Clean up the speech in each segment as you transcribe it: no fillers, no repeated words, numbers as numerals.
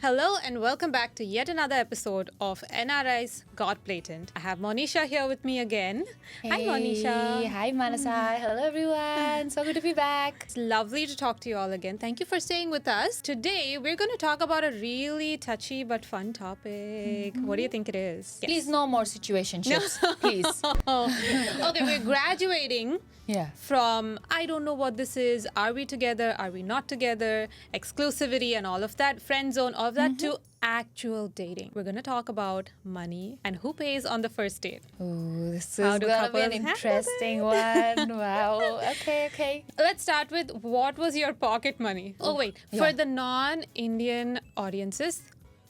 Hello and welcome back to yet another episode of NRIs Got Blatant. I have Mouneesha here with me again. Hi Mouneesha. Hi Manasa. Hello everyone. So good to be back. It's lovely to talk to you all again. Thank you for staying with us. Today we're going to talk about a really touchy but fun topic. What do you think it is? Please no more situationships. Please. Okay, we're graduating from I don't know what this is. Are we together? Are we not together? Exclusivity and all of that. Friend zone, all of that to actual dating. We're going to talk about money and who pays on the first date. Ooh, this is going to be an interesting one. Wow. Okay. Let's start with what was your pocket money? Oh, wait. For the non-Indian audiences,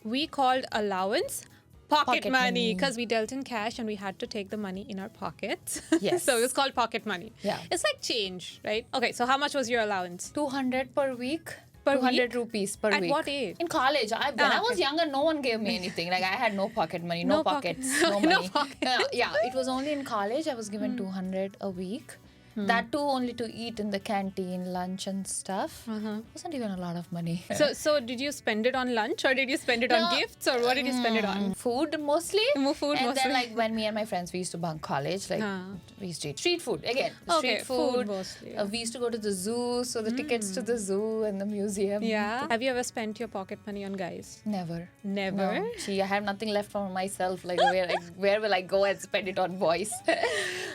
we called allowance pocket money because we dealt in cash and we had to take the money in our pockets. Yes. So it was called pocket money. Yeah. It's like change, right? Okay, so how much was your allowance? 200 per week. Per 200 week? rupees per At week. what age? In college. When I was younger, no one gave me anything. Like I had no pocket money, no pockets, no money. Yeah, it was only in college I was given 200 a week. That too only to eat in the canteen, lunch and stuff. Wasn't even a lot of money. So did you spend it on lunch or did you spend it on gifts or what did you spend it on? Food mostly. Food and mostly. then like when me and my friends we used to bunk college, like we used to eat street food again. Okay, Street food mostly. We used to go to the zoo, so the tickets to the zoo and the museum. Yeah. Have you ever spent your pocket money on guys? Never. Never? No. See, I have nothing left for myself. Like where will I go and spend it on boys?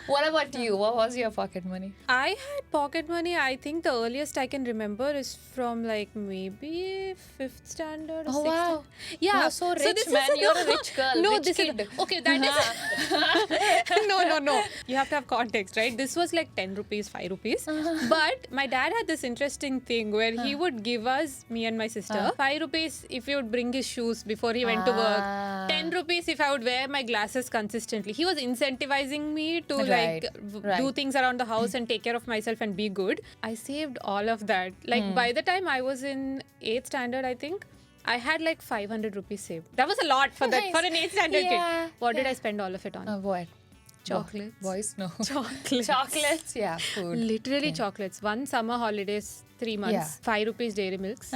What about you? What was your pocket money? I had pocket money. I think the earliest I can remember is from like maybe 5th standard or 6th. Wow. Yeah. You're so rich, man. You're a rich girl. No, rich this kid. is okay. That is no. You have to have context, right? This was like 10 rupees, 5 rupees. But my dad had this interesting thing where he would give us, me and my sister, 5 rupees if he would bring his shoes before he went to work. 10 rupees if I would wear my glasses consistently. He was incentivizing me to do things around the house and take care of myself and be good. I saved all of that. Like by the time I was in 8th standard, I think, I had like 500 rupees saved. That was a lot for that for an 8th standard kid. What did I spend all of it on? What? Chocolates. Boys? No. Chocolates. Yeah, food. Literally chocolates. One summer holidays, 3 months. Yeah. 5 rupees dairy milks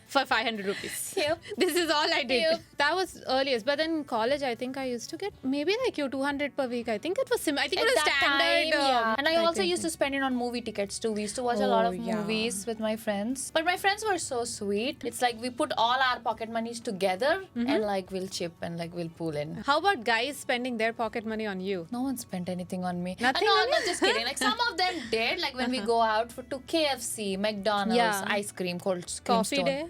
for 500 rupees. Yep. This is all I did. Yep. That was earliest. But then in college, I think I used to get maybe like 200 per week. I think it was I think At it was that standard. time, And I also used to spend it on movie tickets too. We used to watch a lot of movies with my friends. But my friends were so sweet. It's like we put all our pocket monies together and like we'll chip and like we'll pool in. How about guys spending their pocket money on you? No one spent anything on me. Nothing no, on I'm not just kidding. Like some of them did. Like when we go out to KFC, McDonald's, ice cream, Coffee day.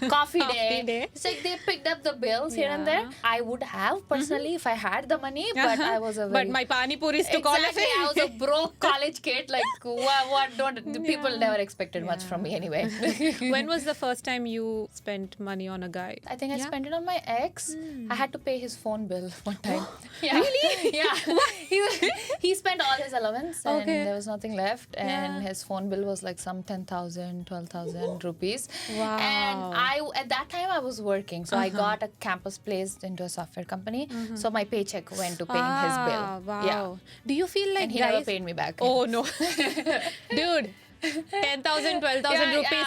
Coffee day. It's like they picked up the bills here and there. I would have personally if I had the money, but I was a very... But my pani puris took all of it. I was a broke college kid. Like what don't the people never expected much from me anyway. When was the first time you spent money on a guy? I think I spent it on my ex. I had to pay his phone bill one time. Really? Yeah. He spent all his allowance and there was nothing left. And his phone bill was like some 10,000, 12,000 rupees. Wow. And at that time I was working. So I got a campus placed into a software company. So my paycheck went to paying his bill. Wow. Yeah. Do you feel like And he guys... never paid me back. Oh no. Dude. 10,000, 12,000 rupees.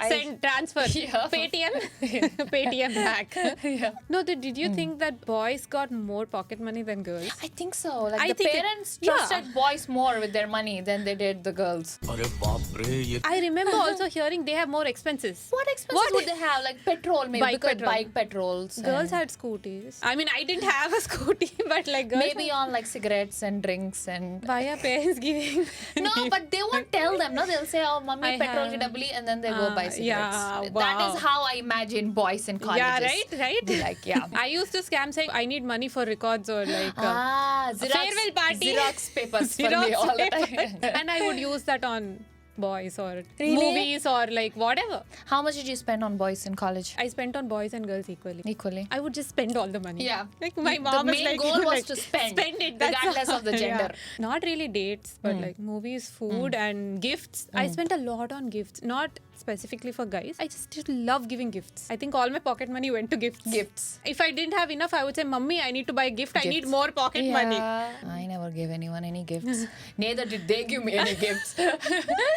Send, transfer. Yeah. Paytm back. Yeah. No, did you think that boys got more pocket money than girls? I think so. Like I the think parents trusted boys more with their money than they did the girls. I remember also hearing they have more expenses. What expenses would they have? Like petrol maybe, bike petrols. Girls had scooties. I mean, I didn't have a scooty, but like girls maybe on like cigarettes and drinks and... Why are parents giving? No, but they won't tell them. No, they'll say, "Oh, mummy, petrol ki dabli," and then they go buy cigarettes. Yeah, wow. That is how I imagine boys in colleges. Yeah, right. Be like, yeah. I used to scam saying I need money for records or like Xerox, farewell party. Xerox papers for me all the time. And I would use that on boys or movies or like whatever. How much did you spend on boys in college? I spent on boys and girls equally. Equally. I would just spend all the money. Yeah. Like my mom the was main like, goal was like, to spend it. regardless of the gender. Not really dates, but like movies, food and gifts. I spent a lot on gifts. Not specifically for guys, I just love giving gifts. I think all my pocket money went to gifts. If I didn't have enough, I would say, Mummy, I need to buy a gift. I need more pocket money. I never gave anyone any gifts. Neither did they give me any gifts.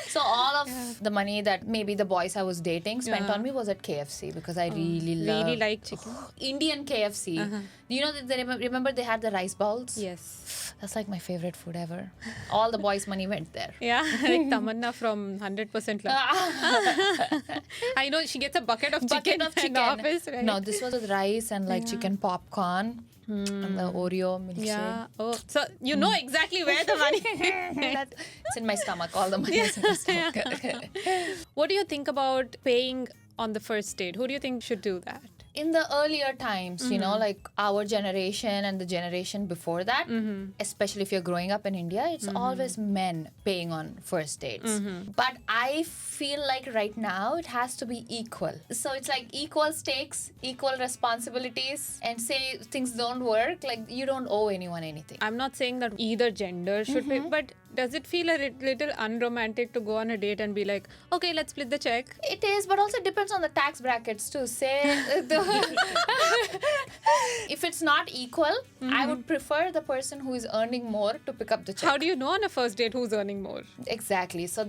So all of the money that maybe the boys I was dating spent on me was at KFC because I really like chicken. Indian KFC. You know, remember they had the rice bowls? Yes. That's like my favorite food ever. All the boys' money went there. Yeah, like Tamanna from 100% Love. I know she gets a bucket of chicken in the office, right? No, this was with rice and like chicken popcorn and the Oreo milkshake. Yeah. Oh, so you know exactly where the money It's in my stomach. All the money is in my stomach. What do you think about paying on the first date? Who do you think should do that? In the earlier times, you know, like our generation and the generation before that, especially if you're growing up in India, it's always men paying on first dates. But I feel like right now it has to be equal. So it's like equal stakes, equal responsibilities, and say things don't work, like you don't owe anyone anything. I'm not saying that either gender should pay, but does it feel a little unromantic to go on a date and be like, okay, let's split the check? It is, but also depends on the tax brackets too. Say, if it's not equal, I would prefer the person who is earning more to pick up the check. How do you know on a first date who's earning more? Exactly. So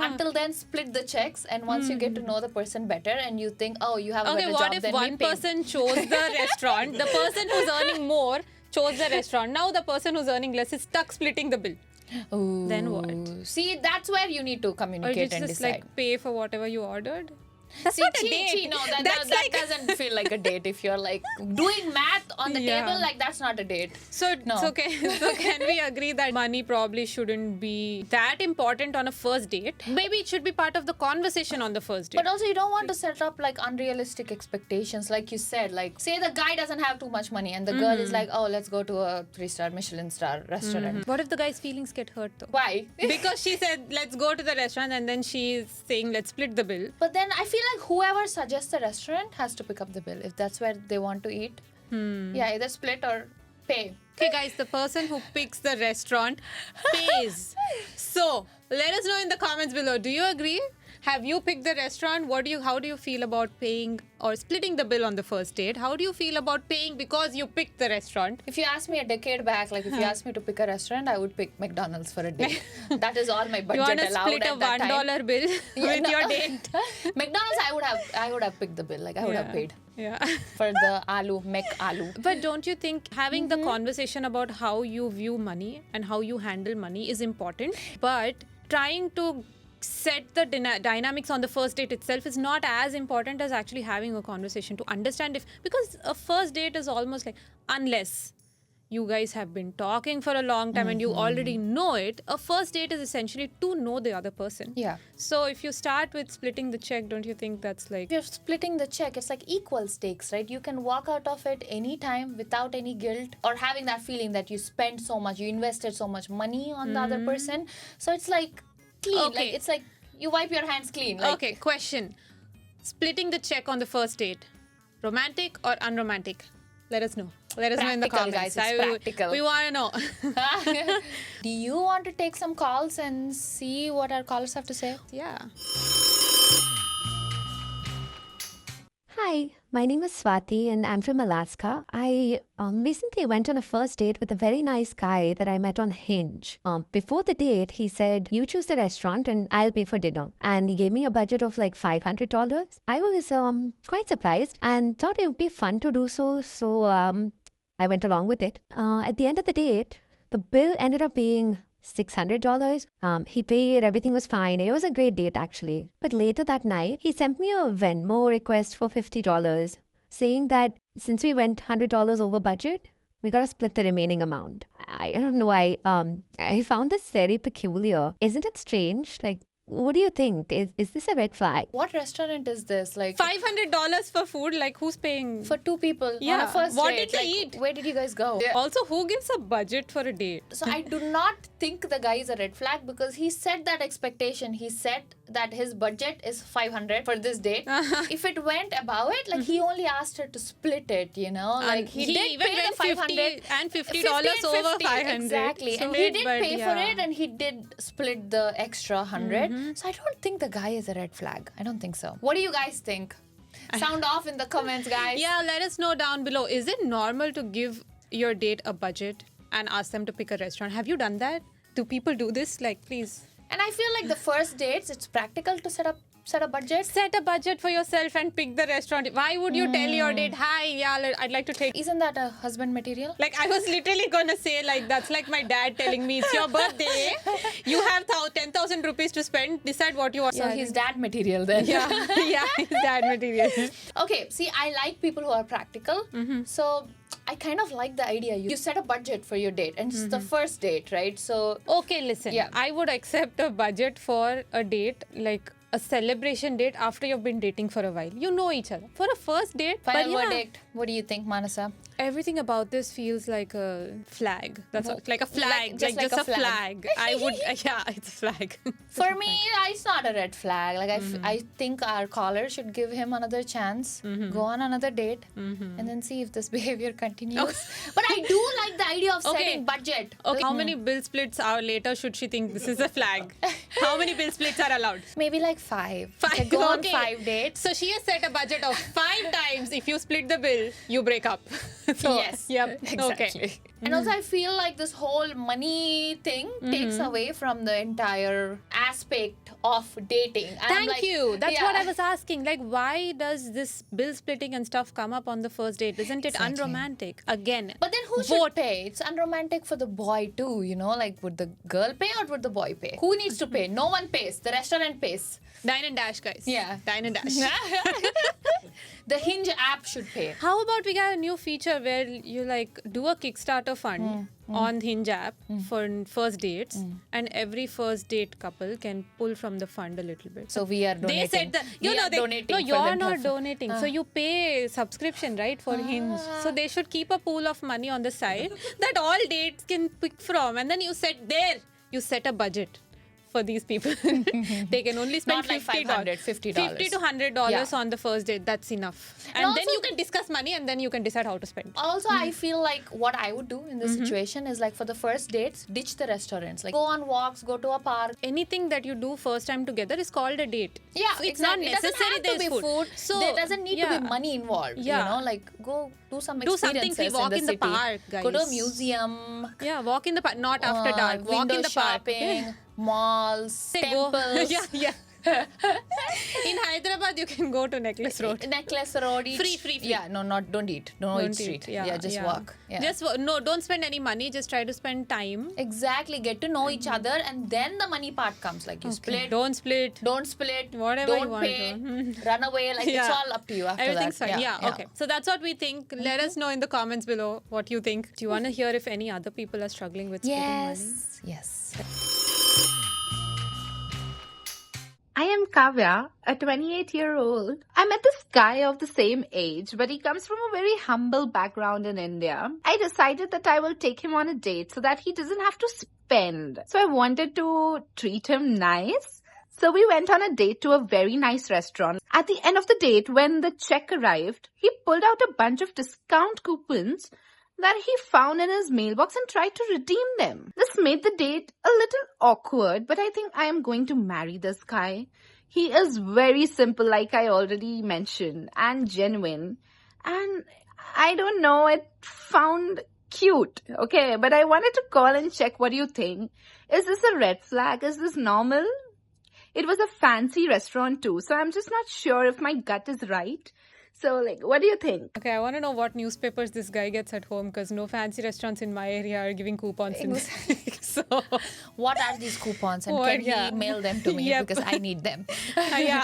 until then, split the checks, and once you get to know the person better, and you think, oh, you have a better job than me. Okay, what if one person chose the restaurant, the person who's earning more chose the restaurant, now the person who's earning less is stuck splitting the bill? Ooh. Then what? See, that's where you need to communicate and just decide. like pay for whatever you ordered? That's not a date. No, that doesn't feel like a date. If you're like doing math on the table, like that's not a date. So can we agree that money probably shouldn't be that important on a first date? Maybe it should be part of the conversation on the first date. But also you don't want to set up like unrealistic expectations. Like you said, like say the guy doesn't have too much money and the girl is like, oh, let's go to a 3-star Michelin star restaurant. What if the guy's feelings get hurt though? Why? Because she said, let's go to the restaurant, and then she's saying, let's split the bill. But then I feel like whoever suggests the restaurant has to pick up the bill if that's where they want to eat. Yeah, either split or pay. Okay, guys, the person who picks the restaurant pays. So let us know in the comments below. Do you agree? Have you picked the restaurant? How do you feel about paying or splitting the bill on the first date? How do you feel about paying because you picked the restaurant? If you asked me a decade back, like if you asked me to pick a restaurant, I would pick McDonald's for a date. That is all my budget allowed at that time. You want to split a $1 bill with your date? McDonald's, I would have picked the bill. Like I would have paid. Yeah. For the aloo. But don't you think having the conversation about how you view money and how you handle money is important? But trying to set the dynamics on the first date itself is not as important as actually having a conversation to understand because a first date is almost like, unless you guys have been talking for a long time and you already know it, a first date is essentially to know the other person. Yeah. So if you start with splitting the check, don't you think that's like... If you're splitting the check, it's like equal stakes, right? You can walk out of it anytime without any guilt or having that feeling that you spent so much, you invested so much money on the other person. So it's like clean. Okay. Like, it's like you wipe your hands clean. Like, okay, question. Splitting the check on the first date, romantic or unromantic? Let us know. Let us know in the comments. Guys, it's practical. We want to know. Do you want to take some calls and see what our callers have to say? Yeah. Hi, my name is Swati and I'm from Alaska. I recently went on a first date with a very nice guy that I met on Hinge. Before the date, he said, you choose the restaurant and I'll pay for dinner. And he gave me a budget of like $500. I was quite surprised and thought it would be fun to do so. So I went along with it. At the end of the date, the bill ended up being $600. He paid, everything was fine. It was a great date actually. But later that night, he sent me a Venmo request for $50, saying that since we went $100 over budget, we gotta split the remaining amount. I don't know why. I found this very peculiar. Isn't it strange? Like, what do you think? Is this a red flag? What restaurant is this? Like $500 for food? Like, who's paying? For 2 people Yeah. on a first What date. did he eat? Where did you guys go? Yeah. Also, who gives a budget for a date? So I do not think the guy is a red flag because he set that expectation. He said that his budget is $500 for this date. If it went above it, like he only asked her to split it, you know. Like he did even pay went the $500 and $50 50 and over 50, $500. exactly. So and he did but pay for yeah. it and he did split the extra 100. So I don't think the guy is a red flag. I don't think so. What do you guys think? Sound off in the comments, guys. Yeah, let us know down below. Is it normal to give your date a budget and ask them to pick a restaurant? Have you done that? Do people do this? Like, please. And I feel like the first dates, it's practical to set a budget. Set a budget for yourself and pick the restaurant. Why would you tell your date, hi, yeah, I'd like to take... Isn't that a husband material? Like, I was literally going to say, like, that's like my dad telling me, it's your birthday. You have 10,000 rupees to spend. Decide what you want. So he's dad material then. Yeah, yeah, he's dad material. Okay, see, I like people who are practical. So I kind of like the idea. You set a budget for your date and it's the first date, right? So... Okay, listen. Yeah. I would accept a budget for a date, like a celebration date after you've been dating for a while. You know each other. For a first date, Final verdict. What do you think, Manasa? Everything about this feels like a flag. That's all. Like a flag. Just just a flag. I would, yeah, it's a flag. For me, it's not a red flag. Like I think our caller should give him another chance, go on another date, and then see if this behavior continues. But I do like the idea of setting budget. Okay. How many bill splits hour later should she think this is a flag? How many bill splits are allowed? Maybe like 5. Five. Go on Okay. 5 dates. So she has set a budget of 5 times. If you split the bill, you break up. So, Yes. Yep. Exactly. Okay. And also I feel like this whole money thing takes away from the entire aspect of dating. Thank you. That's what I was asking. Like, why does this bill splitting and stuff come up on the first date? Isn't it unromantic? Again. But then who should pay? It's unromantic for the boy too, you know? Like, would the girl pay or would the boy pay? Who needs to pay? No one pays. The restaurant pays. Dine and dash, guys. Yeah. Dine and dash. The Hinge app should pay. How about we get a new feature where you like do a Kickstarter fund on Hinge app for first dates, and every first date couple can pull from the fund a little bit. So we are donating. They said that donating. no, for you're them to not have- donating. So you pay subscription, right, for Hinge. So they should keep a pool of money on the side that all dates can pick from, and then you set a budget for these people. They can only spend Not like $500, $50. $50 to $100 Yeah. on the first date. That's enough. And also then you can discuss money, and then you can decide how to spend. Also, I feel like what I would do in this situation is like for the first dates, ditch the restaurants. Like go on walks, go to a park. Anything that you do first time together is called a date. Yeah, So it's not exactly. necessary It doesn't have to there's be food. So there doesn't need to yeah. be money involved. Yeah. You know, like go do some Do something experiences free, walk in the city. park, Go to a guys. museum. Yeah, walk in the park, not after dark. Walk window in the park. shopping, malls, Say go- temples. yeah. In Hyderabad, you can go to Necklace Road. Necklace Road. Free. Yeah, don't eat. Don't eat street. Yeah, just walk. Yeah. Just no, don't spend any money. Just try to spend time. Exactly. Get to know each other, and then the money part comes. Like you split. Don't split. Don't split. Whatever don't you want pay. to. Run away. Like Yeah. it's all up to you after Everything's that. fine. Yeah, okay. So that's what we think. Let us know in the comments below what you think. Do you want to hear if any other people are struggling with splitting money? Yes. I am Kavya, a 28-year-old. I met this guy of the same age, but he comes from a very humble background in India. I decided that I will take him on a date so that he doesn't have to spend. So I wanted to treat him nice. So we went on a date to a very nice restaurant. At the end of the date, when the check arrived, he pulled out a bunch of discount coupons that he found in his mailbox and tried to redeem them. This made the date a little awkward, but I think I am going to marry this guy. He is very simple, like I already mentioned, and genuine. And I don't know, it found cute. Okay, but I wanted to call and check what you think. Is this a red flag? Is this normal? It was a fancy restaurant too, so I'm just not sure if my gut is right. So, like, what do you think? Okay, I want to know what newspapers this guy gets at home because no fancy restaurants in my area are giving coupons. So, What are these coupons and What- can yeah. he mail them to me Yep. because I need them? yeah.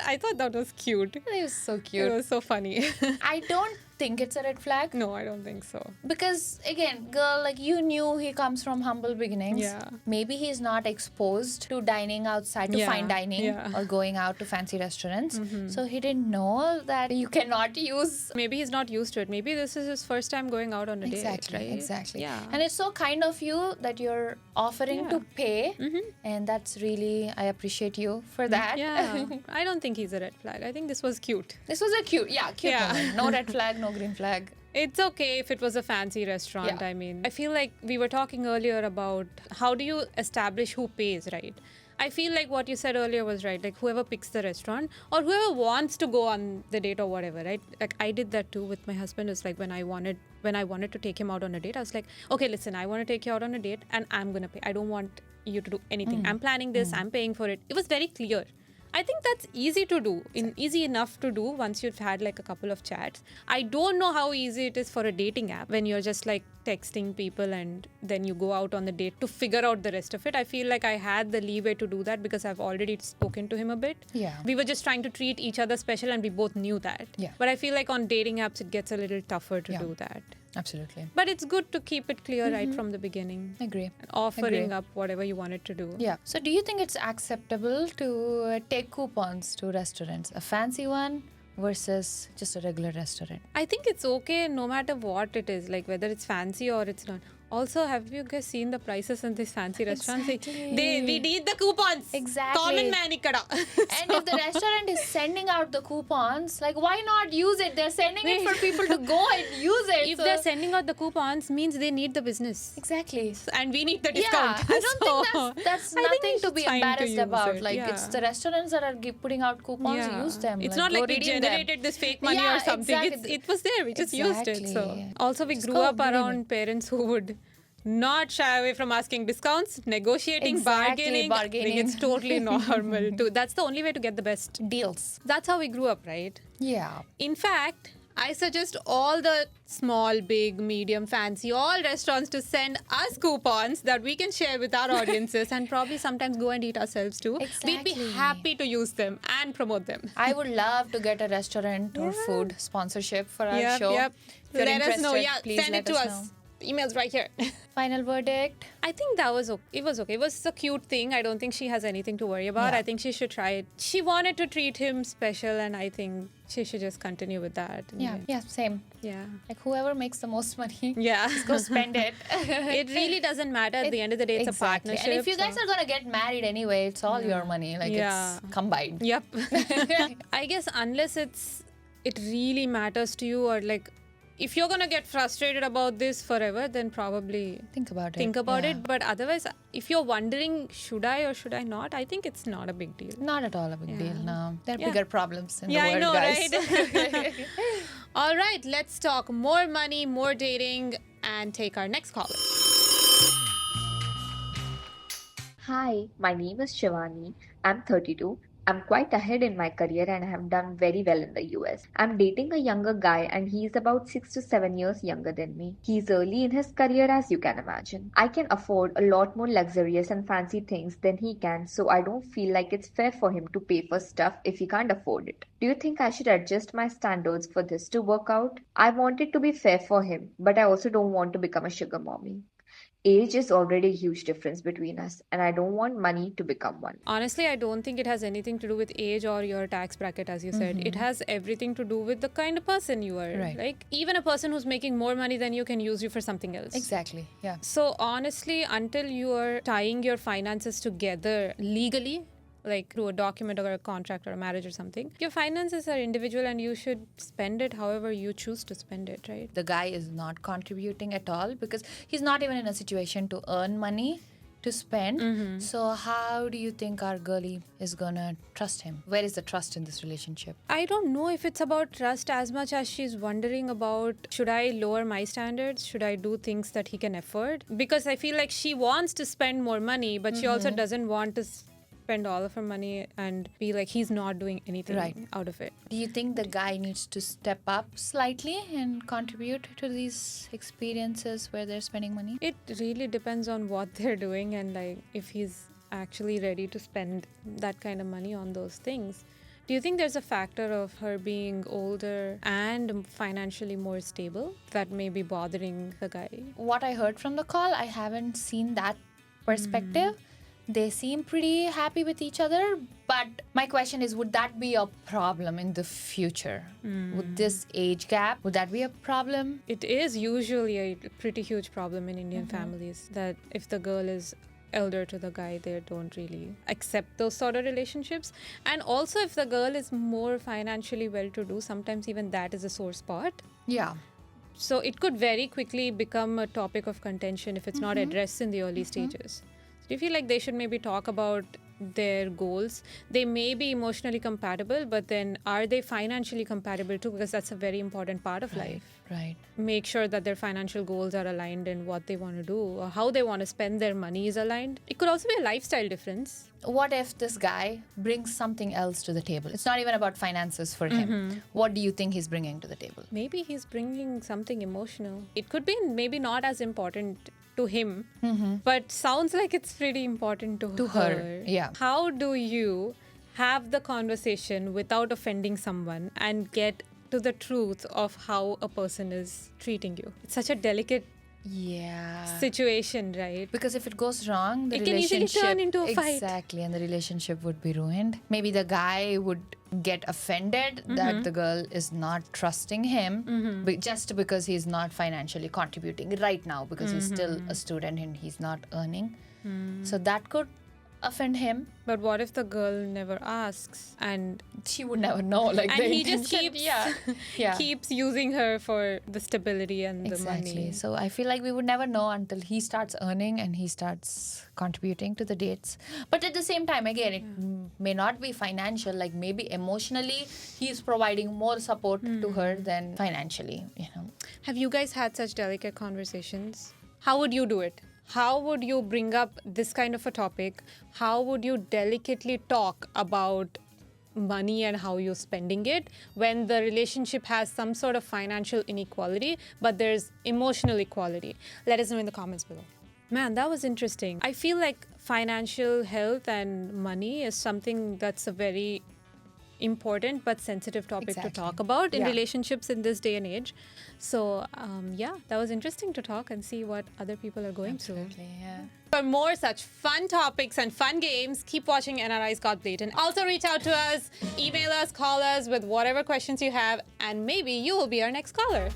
I thought that was cute. It was so It cute. was so funny. I don't think it's a red flag No, I don't think so. because again, girl, like you knew he comes from humble beginnings. Yeah. Maybe he's not exposed to dining outside, to Yeah, fine dining yeah. or going out to fancy restaurants. So he didn't know that you cannot use. Maybe he's not used to it. Maybe this is his first time going out on a Exactly, date, right? exactly. Yeah. And it's so kind of you that you're offering to pay, and that's really, I appreciate you for that. Yeah. I don't think he's a red flag. I think this was cute. This was a cute Yeah. moment. No red flag, no green flag. It's okay if it was a fancy restaurant. Yeah. I mean, I feel like we were talking earlier about how do you establish who pays, right? I feel like what you said earlier was right. Like whoever picks the restaurant or whoever wants to go on the date or whatever, right? Like I did that too with my husband. It's like when I wanted to take him out on a date, I was like, okay, listen, I want to take you out on a date and I'm gonna pay. I don't want you to do anything. I'm planning this. I'm paying for it. It was very clear. I think that's easy to do, easy enough to do once you've had like a couple of chats. I don't know how easy it is for a dating app when you're just like texting people and then you go out on the date to figure out the rest of it. I feel like I had the leeway to do that because I've already spoken to him a bit. Yeah. We were just trying to treat each other special and we both knew that. Yeah. But I feel like on dating apps it gets a little tougher to do that. Absolutely. But it's good to keep it clear right from the beginning. Agree. And offering Agree. up whatever you wanted to do. Yeah. So do you think it's acceptable to take coupons to restaurants? A fancy one versus just a regular restaurant? I think it's okay no matter what it is, like whether it's fancy or it's not. Also, have you guys seen the prices in these fancy restaurants? Exactly. We need the coupons. Exactly. Common man ikkada. And if the restaurant is sending out the coupons, like why not use it? They're sending it for people to go and use it. If they're sending out the coupons, means they need the business. Exactly. And we need the Yeah, discount. I don't think that's I think nothing we to should be try to embarrassed use about. it, Like yeah. it's the restaurants that are putting out coupons. Use them. It's like, not go like we redeem them. generated this fake money Yeah, or something. exactly. It was there. We just used it. So Exactly. also we Just grew go up redeem around parents who would not shy away from asking discounts, negotiating, Exactly, bargaining. I think it's totally normal too. That's the only way to get the best. Deals. That's how we grew up, right? Yeah. In fact, I suggest all the small, big, medium, fancy, all restaurants to send us coupons that we can share with our audiences and probably sometimes go and eat ourselves too. We'd be Exactly. happy to use them and promote them. I would love to get a restaurant or food sponsorship for our show. Yep. If you're Let us know. interested, Yeah, please send it let to us us. know. Emails right here. Final verdict. I think that was okay. It was okay. It was a cute thing. I don't think she has anything to worry about. Yeah. I think she should try it. She wanted to treat him special, and I think she should just continue with that. Yeah, same. Yeah. Like whoever makes the most money, Yeah. just go spend it. It really doesn't matter. At the end of the day, it's Exactly. a partnership. And if you guys so- are gonna get married anyway, it's all your money. Like Yeah. it's combined. Yep. I guess unless it really matters to you, or like if you're gonna get frustrated about this forever, then probably Think about it. think about Yeah. it. But otherwise, if you're wondering should I or should I not, I think it's not a big deal. Not at all a big deal. No, there are Yeah. bigger problems in Yeah, the I world, know, guys. right? All right, let's talk more money, more dating, and take our next caller. Hi, my name is Shivani. I'm 32. I'm quite ahead in my career and have done very well in the US. I'm dating a younger guy and he's about 6 to 7 years younger than me. He's early in his career, as you can imagine. I can afford a lot more luxurious and fancy things than he can, so I don't feel like it's fair for him to pay for stuff if he can't afford it. Do you think I should adjust my standards for this to work out? I want it to be fair for him, but I also don't want to become a sugar mommy. Age is already a huge difference between us, and I don't want money to become one. Honestly, I don't think it has anything to do with age or your tax bracket, as you said. It has everything to do with the kind of person you are. Right. Like, even a person who's making more money than you can use you for something else. Exactly. Yeah. So, honestly, until you are tying your finances together legally, like through a document or a contract or a marriage or something, your finances are individual and you should spend it however you choose to spend it, right? The guy is not contributing at all because he's not even in a situation to earn money to spend. So how do you think our girlie is gonna trust him? Where is the trust in this relationship? I don't know if it's about trust as much as she's wondering about, should I lower my standards? Should I do things that he can afford? Because I feel like she wants to spend more money, but she also doesn't want to spend all of her money and be like he's not doing anything out of it. Do you think the guy needs to step up slightly and contribute to these experiences where they're spending money? It really depends on what they're doing and like if he's actually ready to spend that kind of money on those things. Do you think there's a factor of her being older and financially more stable that may be bothering the guy? What I heard from the call, I haven't seen that perspective. They seem pretty happy with each other, but my question is, would that be a problem in the future? Would this age gap, would that be a problem? It is usually a pretty huge problem in Indian families that if the girl is elder to the guy, they don't really accept those sort of relationships. And also if the girl is more financially well-to-do, sometimes even that is a sore spot. Yeah. So it could very quickly become a topic of contention if it's not addressed in the early stages. Do you feel like they should maybe talk about their goals? They may be emotionally compatible, but then are they financially compatible too? Because that's a very important part of life. Right. Make sure that their financial goals are aligned in what they want to do or how they want to spend their money is aligned. It could also be a lifestyle difference. What if this guy brings something else to the table? It's not even about finances for him. What do you think he's bringing to the table? Maybe he's bringing something emotional. It could be maybe not as important to him, but sounds like it's pretty important to her. Yeah. How do you have the conversation without offending someone and get to the truth of how a person is treating you? It's such a delicate situation, right? Because if it goes wrong, the It can easily relationship turn into a fight. Exactly, and the relationship would be ruined. Maybe the guy would get offended that the girl is not trusting him just because he's not financially contributing right now because he's still a student and he's not earning. So that could offend him. But what if the girl never asks and She would never know. Like and the he just intention- keeps keeps using her for the stability and the Exactly. money? So I feel like we would never know until he starts earning and he starts contributing to the dates. But at the same time, again, it may not be financial. Like maybe emotionally, he's providing more support to her than financially. You know. Have you guys had such delicate conversations? How would you do it? How would you bring up this kind of a topic? How would you delicately talk about money and how you're spending it when the relationship has some sort of financial inequality, but there's emotional equality? Let us know in the comments below. Man, that was interesting. I feel like financial health and money is something that's a very important but sensitive topic to talk about in relationships in this day and age. So that was interesting to talk and see what other people are going through. Yeah. For more such fun topics and fun games, keep watching NRIs Got Blatant. Also reach out to us, email us, call us with whatever questions you have, and maybe you will be our next caller.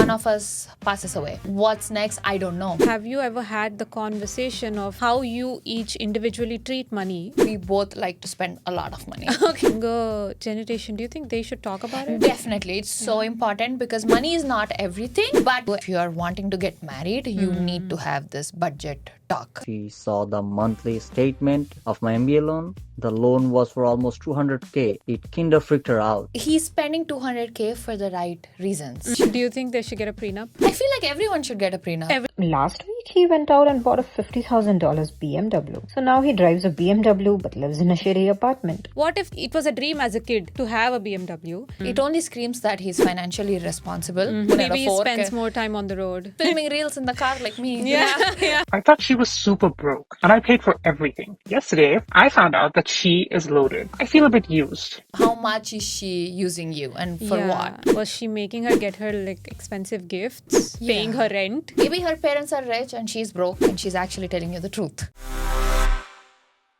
One of us passes away. What's next? I don't know. Have you ever had the conversation of how you each individually treat money? We both like to spend a lot of money. Younger generation, do you think they should talk about it? Definitely. It's so important because money is not everything. But if you are wanting to get married, you need to have this budget talk. She saw the monthly statement of my MBA loan. The loan was for almost 200k. It kinda freaked her out. He's spending 200k for the right reasons. Do you think they should get a prenup? I feel like everyone should get a prenup. Last week, he went out and bought a $50,000 BMW. So now he drives a BMW but lives in a shitty apartment. What if it was a dream as a kid to have a BMW? It only screams that he's financially responsible. Maybe he spends more time on the road. Filming reels in the car like me. Yeah. I thought she was super broke, and I paid for everything. Yesterday, I found out that she is loaded. I feel a bit used. How much is she using you and for what? Was she making her get her like expensive gifts? Paying her rent? Maybe her parents are rich and she's broke and she's actually telling you the truth.